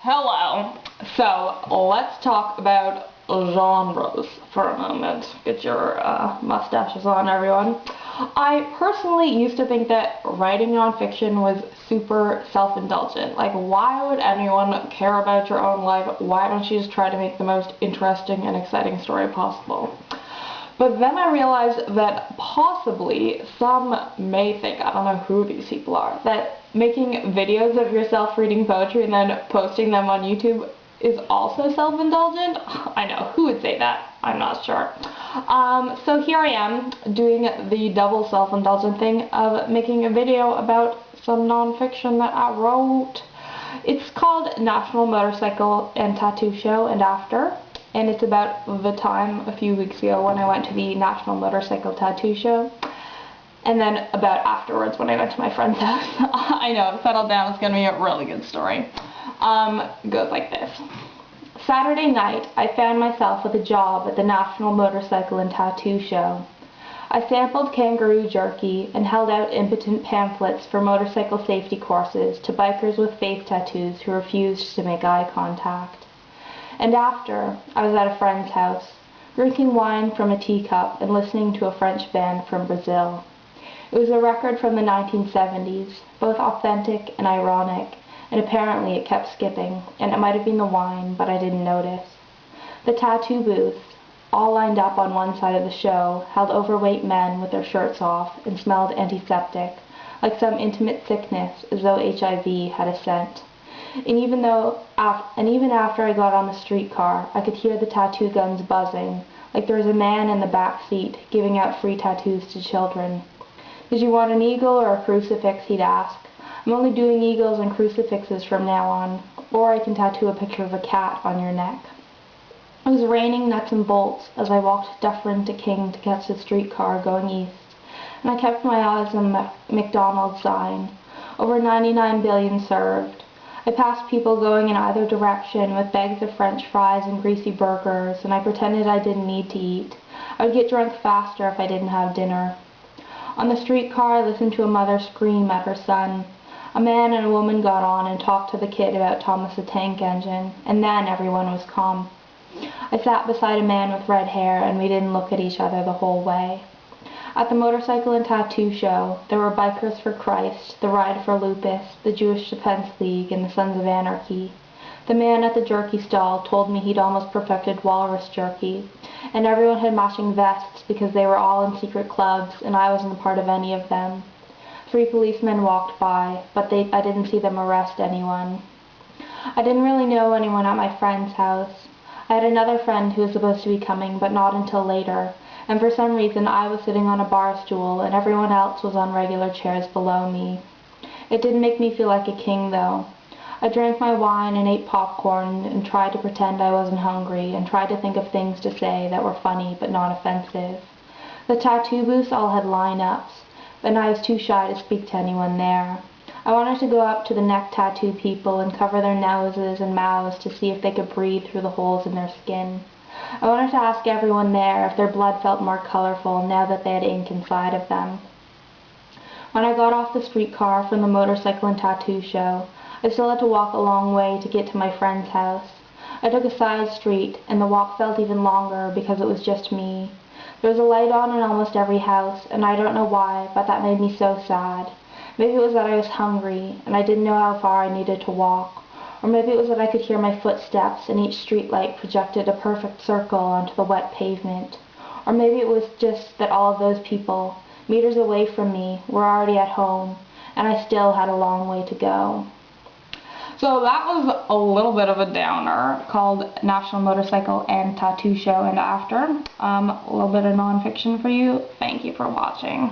Hello. So let's talk about genres for a moment. Get your mustaches on, everyone. I personally used to think that writing nonfiction was super self-indulgent. Like, why would anyone care about your own life? Why don't you just try to make the most interesting and exciting story possible? But then I realized that possibly some may think, I don't know who these people are, that making videos of yourself reading poetry and then posting them on YouTube is also self-indulgent. I know, who would say that? I'm not sure. So here I am doing the double self-indulgent thing of making a video about some nonfiction that I wrote. It's called National Motorcycle and Tattoo Show and After. And it's about the time a few weeks ago when I went to the National Motorcycle Tattoo Show. And then about afterwards when I went to my friend's house. I know, settle down, it's going to be a really good story. It goes like this. Saturday night, I found myself with a job at the National Motorcycle and Tattoo Show. I sampled kangaroo jerky and held out impotent pamphlets for motorcycle safety courses to bikers with face tattoos who refused to make eye contact. And after, I was at a friend's house, drinking wine from a teacup and listening to a French band from Brazil. It was a record from the 1970s, both authentic and ironic, and apparently it kept skipping, and it might have been the wine, but I didn't notice. The tattoo booths, all lined up on one side of the show, held overweight men with their shirts off and smelled antiseptic, like some intimate sickness, as though HIV had a scent. And even after I got on the streetcar, I could hear the tattoo guns buzzing, like there was a man in the back seat giving out free tattoos to children. Did you want an eagle or a crucifix, he'd ask. I'm only doing eagles and crucifixes from now on, or I can tattoo a picture of a cat on your neck. It was raining nuts and bolts as I walked Dufferin to King to catch the streetcar going east, and I kept my eyes on the McDonald's sign, over 99 billion served. I passed people going in either direction with bags of French fries and greasy burgers, and I pretended I didn't need to eat. I would get drunk faster if I didn't have dinner. On the streetcar, I listened to a mother scream at her son. A man and a woman got on and talked to the kid about Thomas the Tank Engine, and then everyone was calm. I sat beside a man with red hair, and we didn't look at each other the whole way. At the Motorcycle and Tattoo Show, there were Bikers for Christ, the Ride for Lupus, the Jewish Defense League, and the Sons of Anarchy. The man at the jerky stall told me he'd almost perfected walrus jerky, and everyone had matching vests because they were all in secret clubs, and I wasn't a part of any of them. 3 policemen walked by, but I didn't see them arrest anyone. I didn't really know anyone at my friend's house. I had another friend who was supposed to be coming, but not until later, and for some reason I was sitting on a bar stool and everyone else was on regular chairs below me. It didn't make me feel like a king, though. I drank my wine and ate popcorn and tried to pretend I wasn't hungry and tried to think of things to say that were funny but not offensive. The tattoo booths all had lineups, and I was too shy to speak to anyone there. I wanted to go up to the neck tattoo people and cover their noses and mouths to see if they could breathe through the holes in their skin. I wanted to ask everyone there if their blood felt more colorful now that they had ink inside of them. When I got off the streetcar from the Motorcycle and Tattoo Show, I still had to walk a long way to get to my friend's house. I took a side street, and the walk felt even longer because it was just me. There was a light on in almost every house, and I don't know why, but that made me so sad. Maybe it was that I was hungry, and I didn't know how far I needed to walk. Or maybe it was that I could hear my footsteps, and each streetlight projected a perfect circle onto the wet pavement. Or maybe it was just that all of those people, meters away from me, were already at home, and I still had a long way to go. So that was a little bit of a downer called National Motorcycle and Tattoo Show and After. A little bit of nonfiction for you. Thank you for watching.